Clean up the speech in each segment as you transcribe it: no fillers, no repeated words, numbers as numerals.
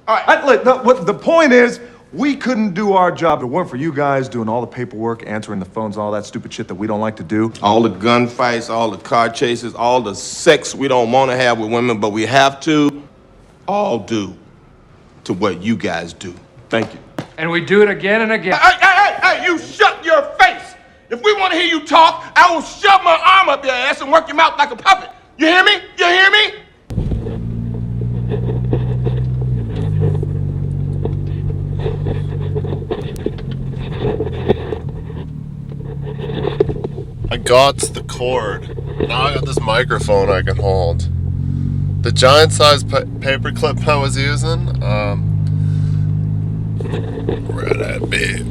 All right. Look, the point is, we couldn't do our job if it weren't for you guys doing all the paperwork, answering the phones, all that stupid shit that we don't like to do. All the gunfights, all the car chases, all the sex we don't want to have with women, but we have to, all due to what you guys do. Thank you. And we do it again and again. Hey, you shut your face! If we want to hear you talk, I will shove my arm up your ass and work your mouth like a puppet. You hear me? You hear me? I got the cord. Now I got this microphone I can hold. The giant size paper clip I was using, where that be?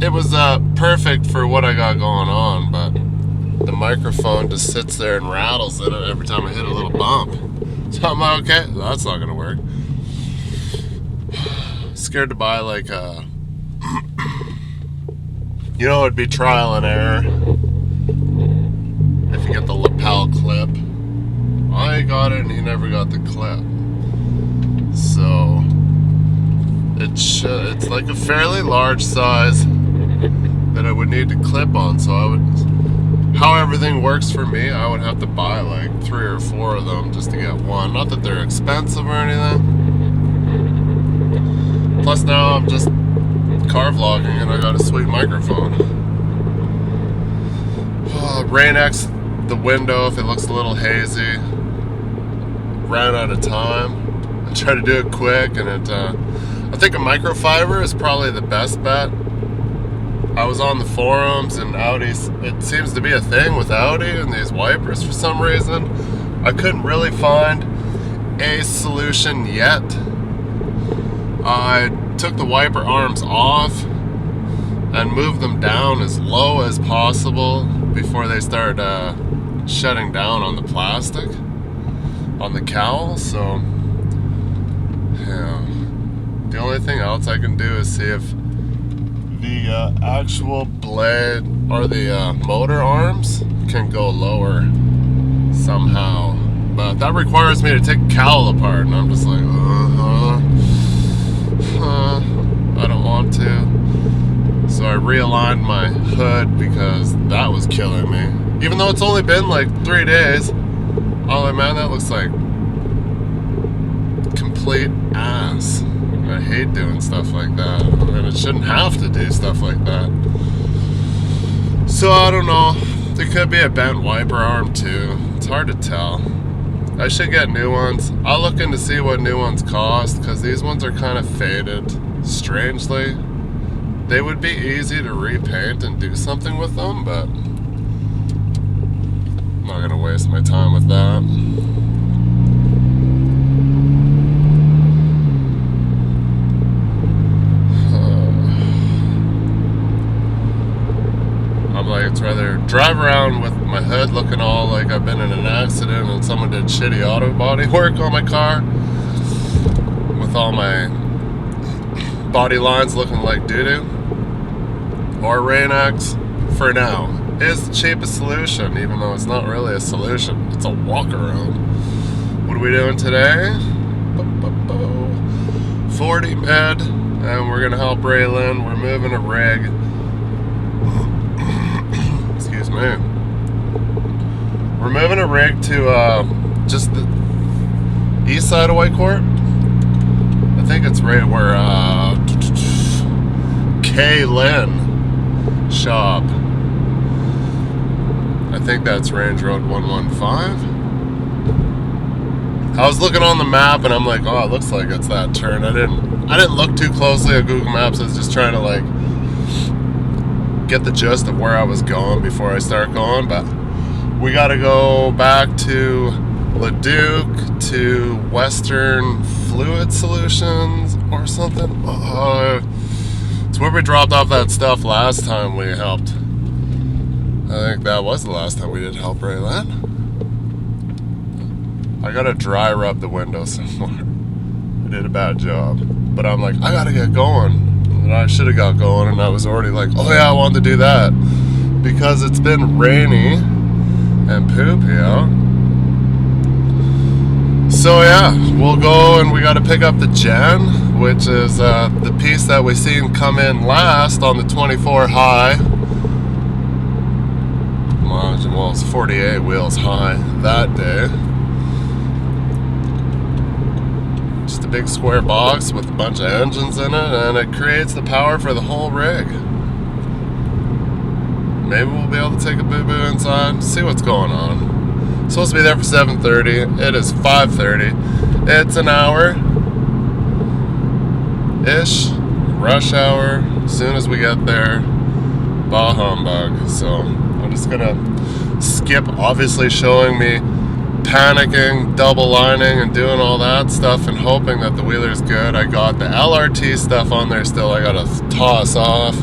It was perfect for what I got going on, but the microphone just sits there and rattles it every time I hit a little bump. So I'm like, okay, that's not gonna work. Scared to buy like a, you know, it'd be trial and error if you get the lapel clip. I got it and he never got the clip. So it's like a fairly large size that I would need to clip on. So I would, how everything works for me, I would have to buy like 3 or 4 of them just to get one. Not that they're expensive or anything. Plus now I'm just car vlogging and I got a sweet microphone. Rain X the window if it looks a little hazy. Ran out of time. I tried to do it quick and I think a microfiber is probably the best bet. I was on the forums and Audi's, it seems to be a thing with Audi and these wipers for some reason. I couldn't really find a solution yet. I took the wiper arms off and moved them down as low as possible before they started shutting down on the plastic, on the cowl. So yeah, the only thing else I can do is see if the actual blade or the motor arms can go lower somehow, but that requires me to take the cowl apart and I'm just like I don't want to. So I realigned my hood because that was killing me. Even though it's only been like 3 days. Oh man, that looks like complete ass. I hate doing stuff like that. And it shouldn't have to do stuff like that. So I don't know. There could be a bent wiper arm too. It's hard to tell. I should get new ones. I'll look in to see what new ones cost because these ones are kind of faded. Strangely. They would be easy to repaint and do something with them, but I'm not gonna waste my time with that. I'm like, it's rather drive around with my hood looking all like I've been in an accident and someone did shitty auto body work on my car, with all my body lines looking like doo-doo. Or Rain X, for now, is the cheapest solution, even though it's not really a solution. It's a walk around. What are we doing today? 40 med, and we're gonna help Raylan. We're moving a rig. Excuse me. We're moving a rig to just the east side of Whitecourt. I think it's right where K. Lynn shop. I think that's Range Road 115. I was looking on the map and I'm like, oh, it looks like it's that turn. I didn't look too closely at Google Maps. I was just trying to like get the gist of where I was going before I start going. But we got to go back to Leduc to Western Fluid Solutions or something. It's where we dropped off that stuff last time we helped. I think that was the last time we did help Raylan. I gotta dry rub the window some more. I did a bad job. But I'm like, I gotta get going. And I should have got going and I was already like, oh yeah, I wanted to do that. Because it's been rainy and poopy out. So yeah, we'll go and we got to pick up the Gen, which is the piece that we seen come in last on the 24 high. Well, it's 48 wheels high that day. Just a big square box with a bunch of engines in it, and it creates the power for the whole rig. Maybe we'll be able to take a boo-boo inside, see what's going on. Supposed to be there for 7:30. It is 5:30. It's an hour-ish. Rush hour. As soon as we get there, bah humbug. So I'm just gonna skip obviously showing me panicking, double lining, and doing all that stuff and hoping that the wheeler's good. I got the LRT stuff on there still I gotta toss off.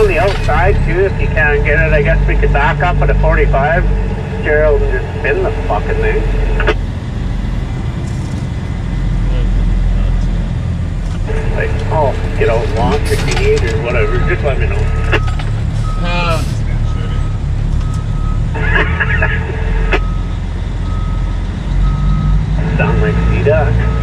on the outside too, if you can't get it. I guess we could back up at a 45, Gerald, and just spin the fucking thing. Like, oh, get out launch if you need or whatever. Just let me know. Sound like Sea-Duck.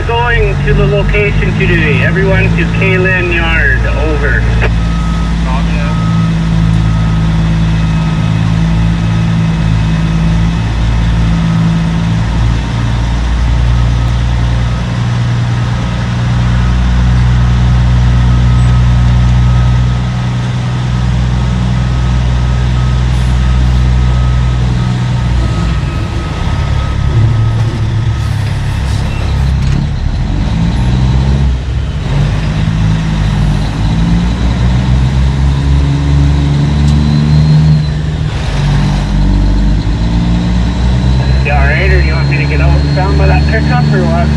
going to the location today? Everyone to Kaylin Yard. Over. Down by that pickup or what?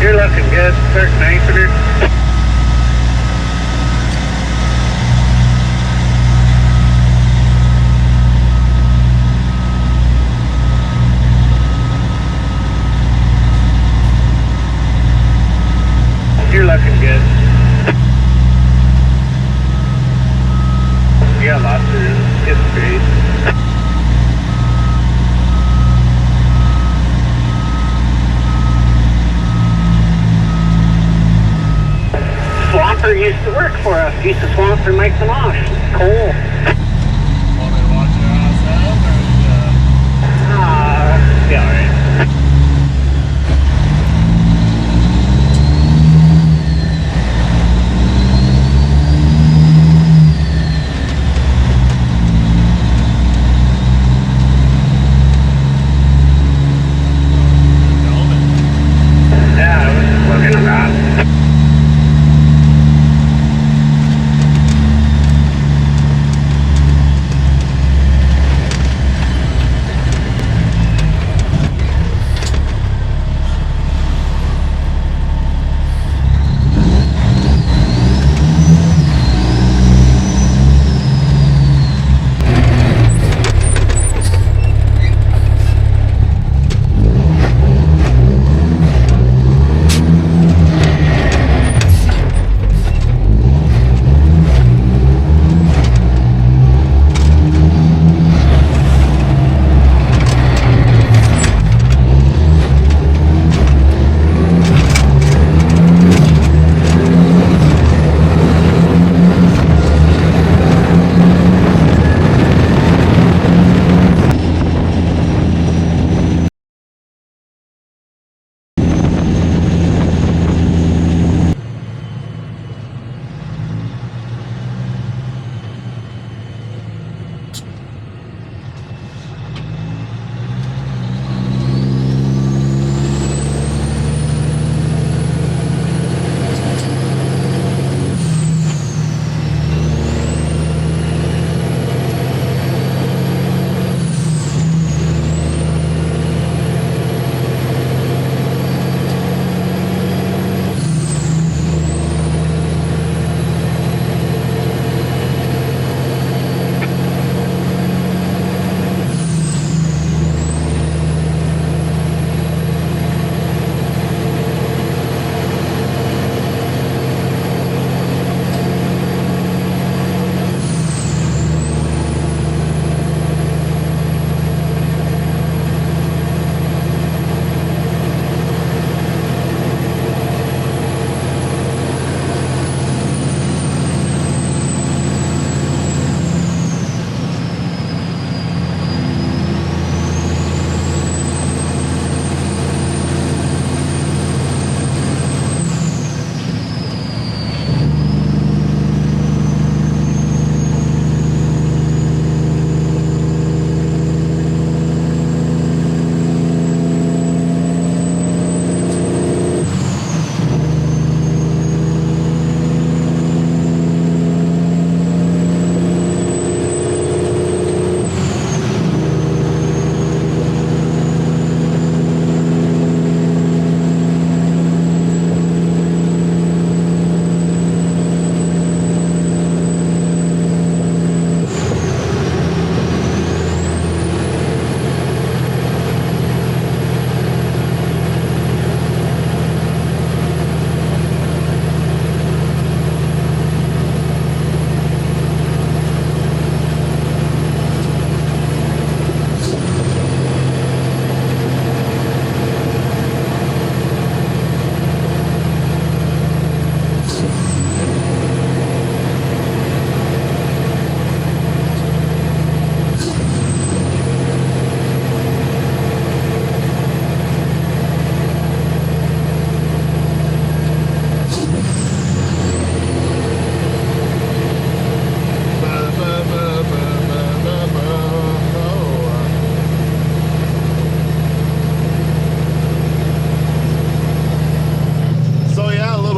You're looking good. Start knifing her. You're looking good. You got lots of room. It's great. Swamper used to work for us. Used to swamp and make some osh. Cool. Yeah, alright. Yeah, I was looking at that.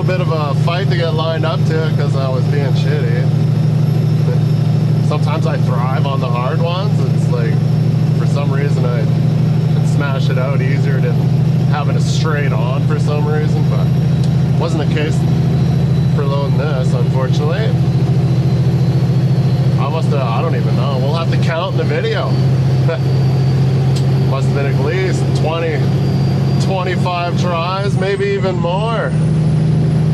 bit of a fight to get lined up to because I was being shitty. Sometimes I thrive on the hard ones. It's like, for some reason, I can smash it out easier than having it straight on for some reason, but wasn't the case for loading this, unfortunately. I don't even know. We'll have to count in the video. Must have been at least 25 tries, maybe even more.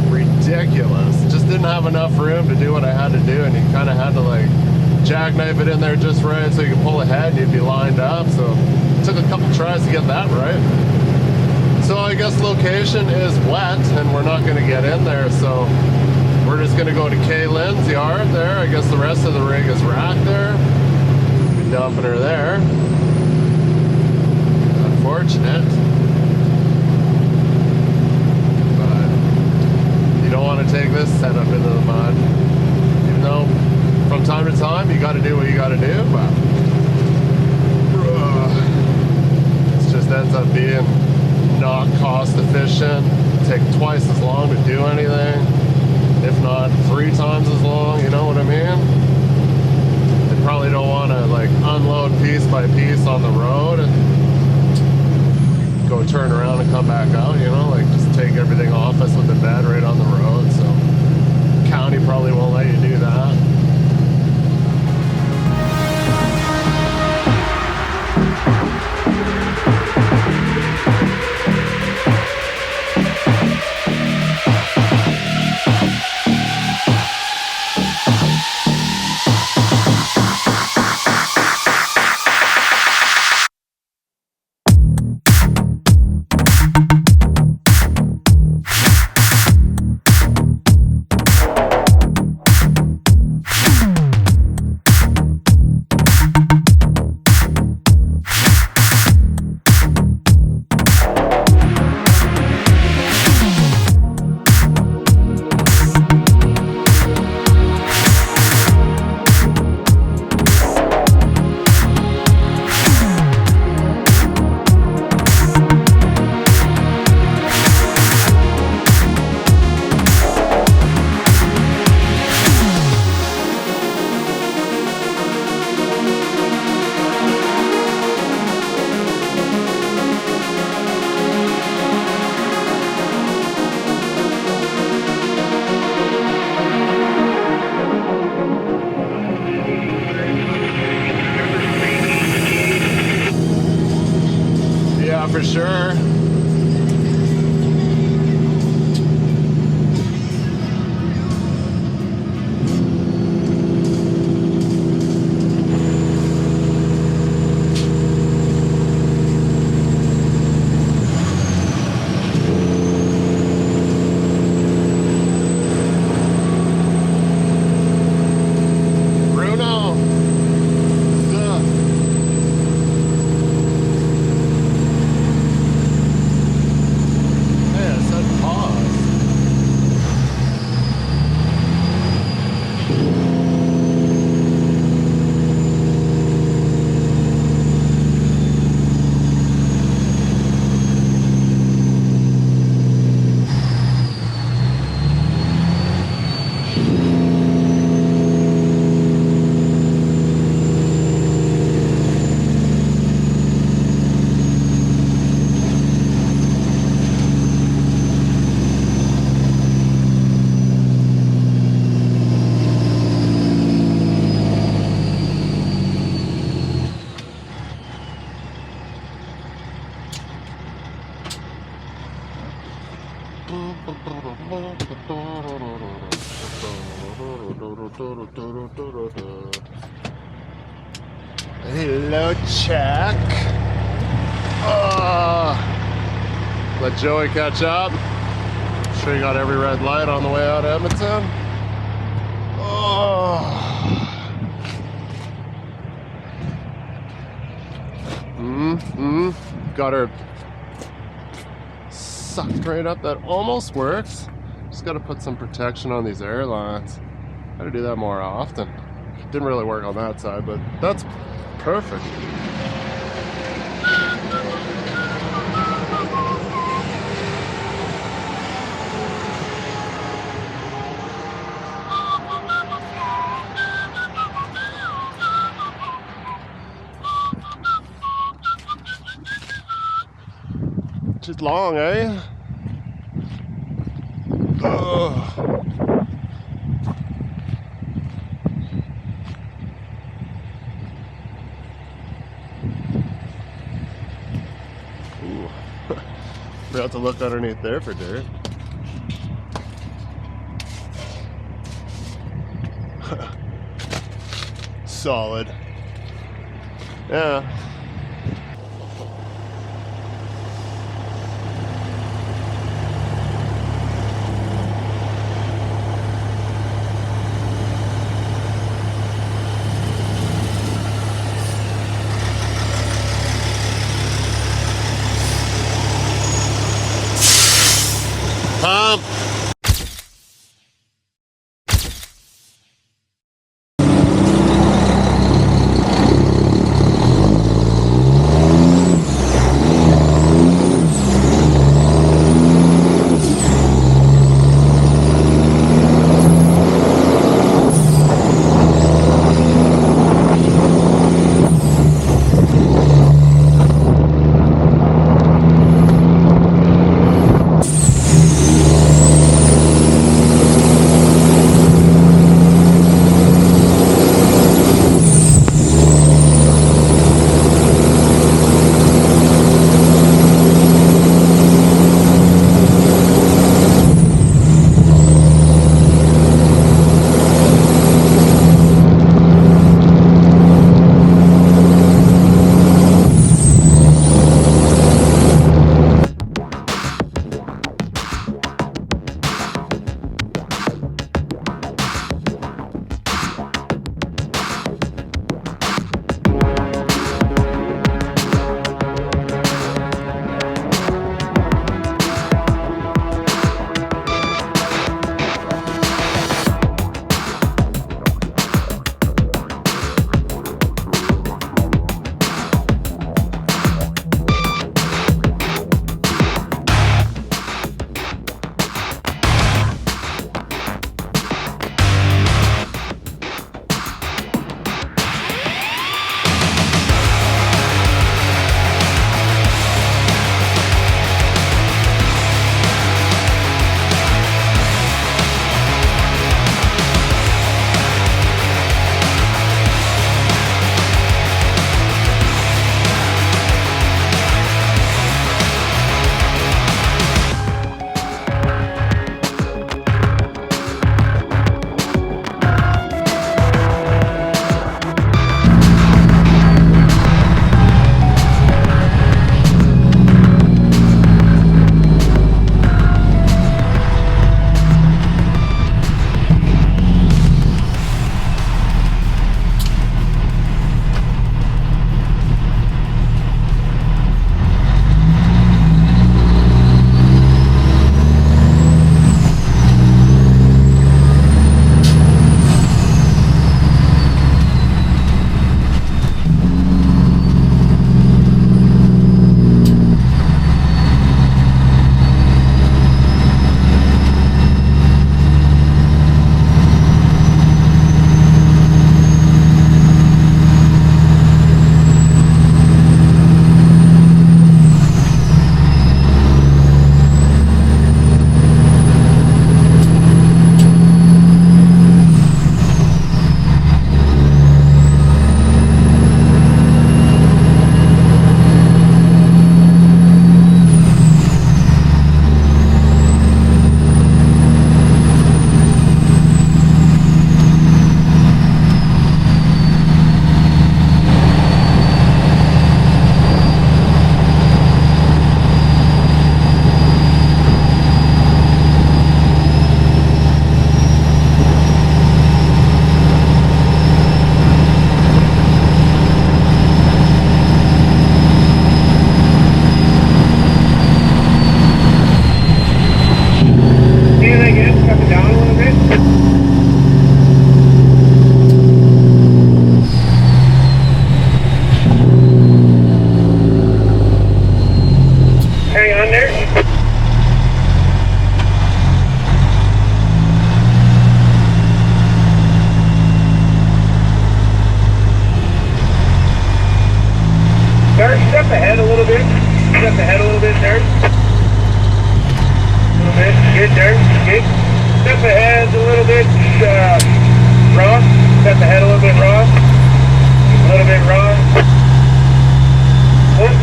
Ridiculous. Just didn't have enough room to do what I had to do, and you kind of had to like jackknife it in there just right so you could pull ahead and you'd be lined up. So it took a couple tries to get that right. So I guess location is wet and we're not going to get in there, so we're just going to go to Kaylin's yard there. I guess the rest of the rig is racked there. Be dumping her there. Unfortunate. But you don't want to take this setup into the mud. Even though from time to time you got to do what you got to do, but it just ends up being not cost efficient. Take twice as long to do anything, if not 3 times as long, you know what I mean? They probably don't want to like unload piece by piece on the road and go turn around and come back out, you know, like just take everything off us with the bed right on the road. So county probably won't let you do that. For sure. Hello, check. Let Joey catch up. Sure you got every red light on the way out of Edmonton. Got her sucked right up. That almost works. Just got to put some protection on these airlines. Got to do that more often. Didn't really work on that side, but that's perfect. long, eh? Ugh. Ooh. We have to look underneath there for dirt. Solid. Yeah. Pump. the head a little bit raw. Set the head a little bit raw. A little bit raw. Whoop.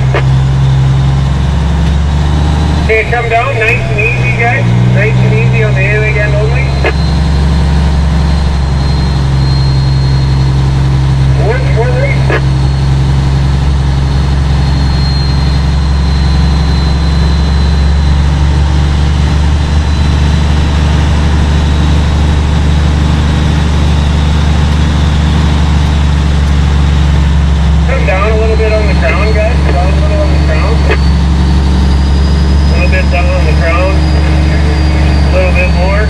Okay, come down nice and easy, guys. Nice and easy on the ailing end only. Forward. Come down a little bit on the crown, guys. Down a little on the crown. A little bit down on the crown. A little bit more.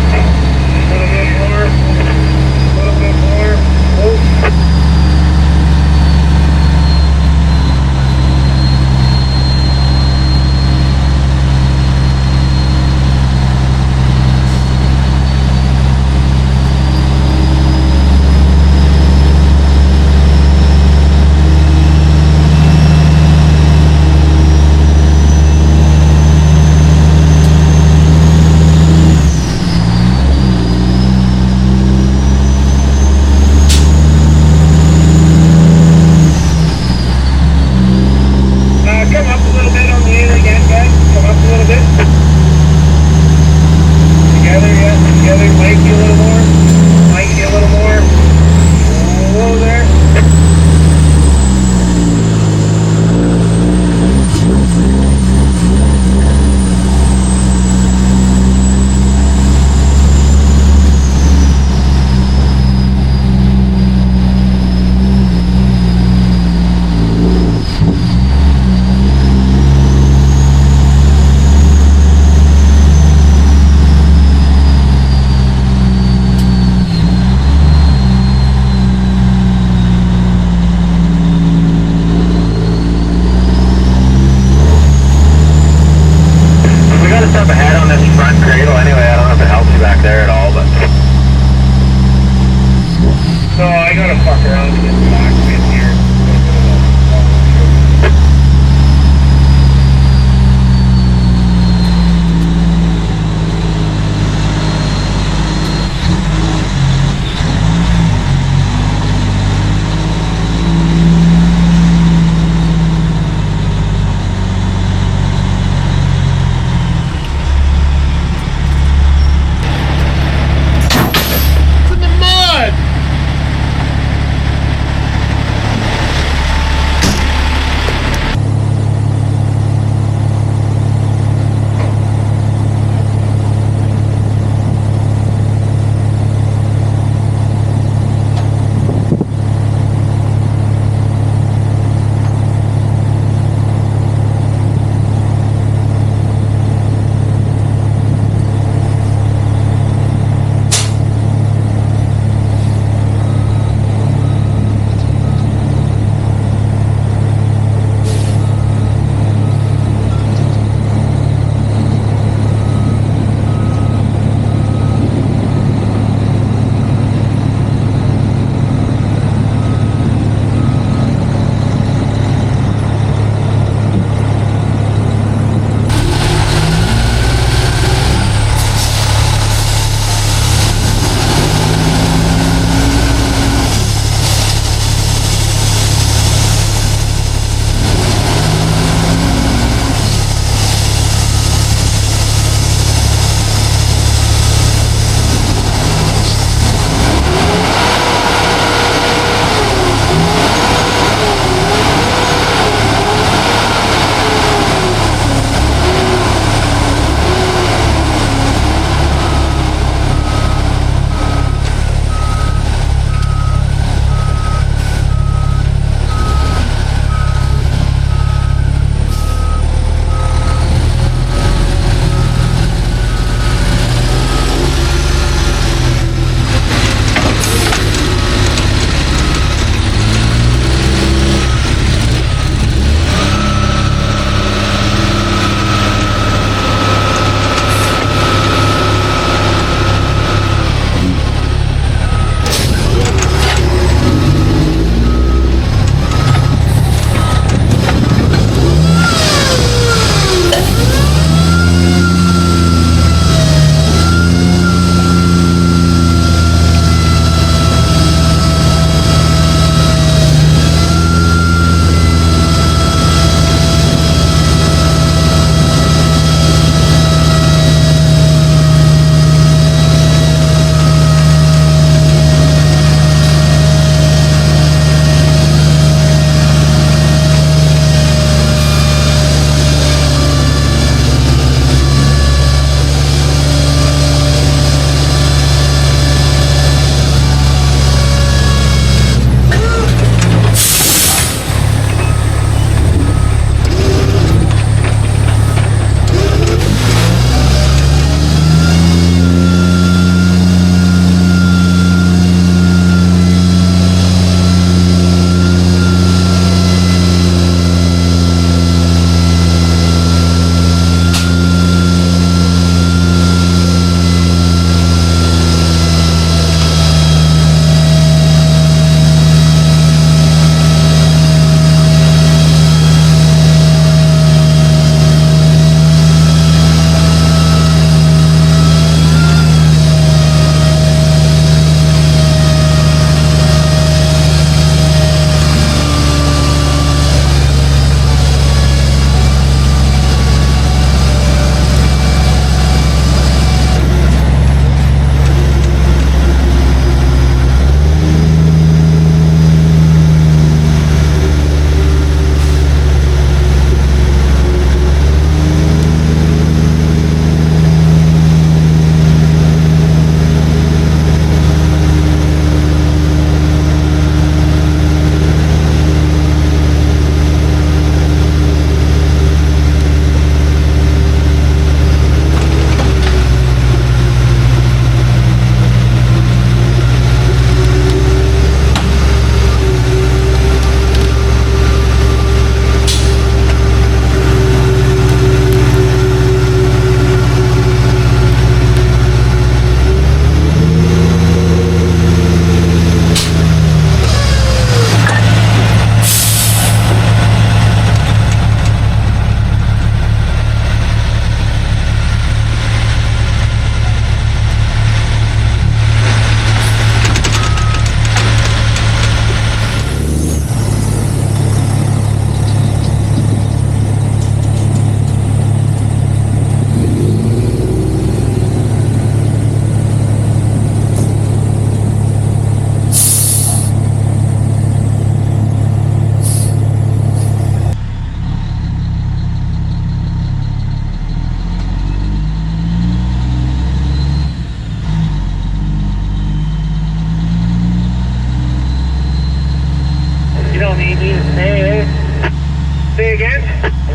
again?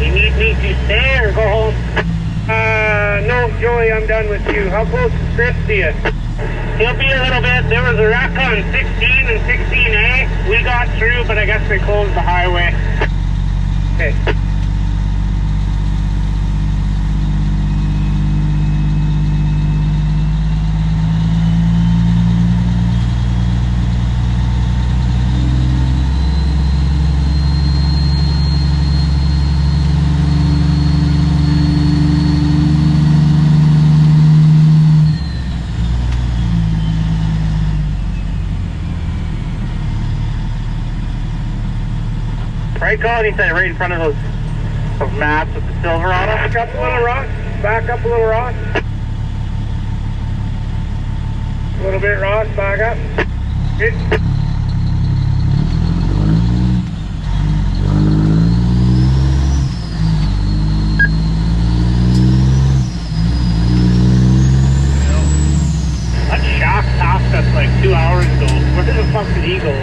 You need me to stay or go home? No, Joey, I'm done with you. How close is Chris to you? He'll be a little bit. There was a wreck on 16 and 16A. We got through, but I guess they closed the highway. Okay. Right, Colin, he said right in front of those maps with the silver on them. Back up a little, Ross. Back up a little, Ross. A little bit, Ross. Back up. Good. That shaft passed us like 2 hours ago. Where the fuck did he go?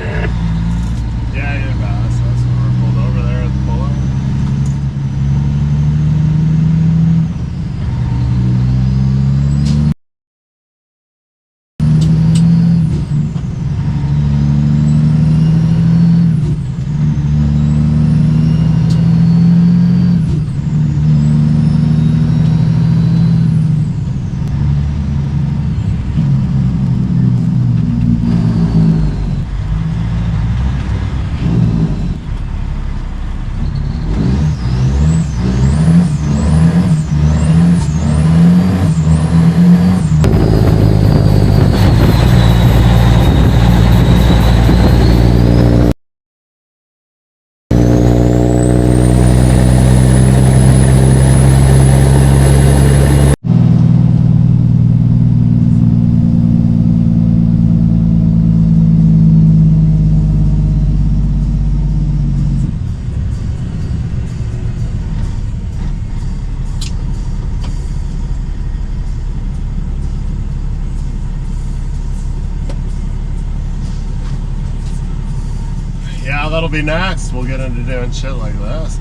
Yeah, you're bad. So that's when we're pulled over there at the pullout. Yeah, that'll be next. We'll get into doing shit like this.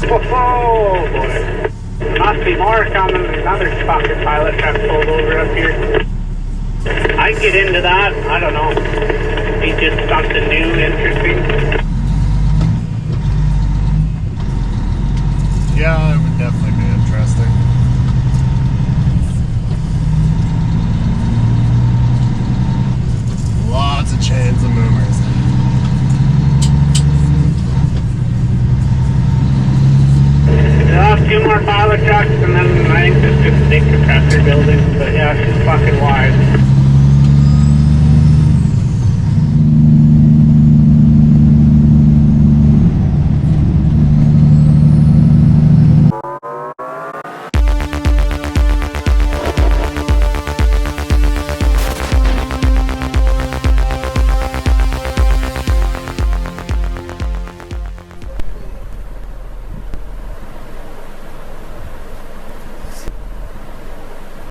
Oh boy. Must be more coming. Another fucking pilot truck pulled over up here. I'd get into that. I don't know. Be just something new, interesting. Yeah, it would definitely be interesting. Lots of chains and movers. We'll have 2 more pilot trucks and then I think there's just a big compressor building. But yeah, it's just fucking wild.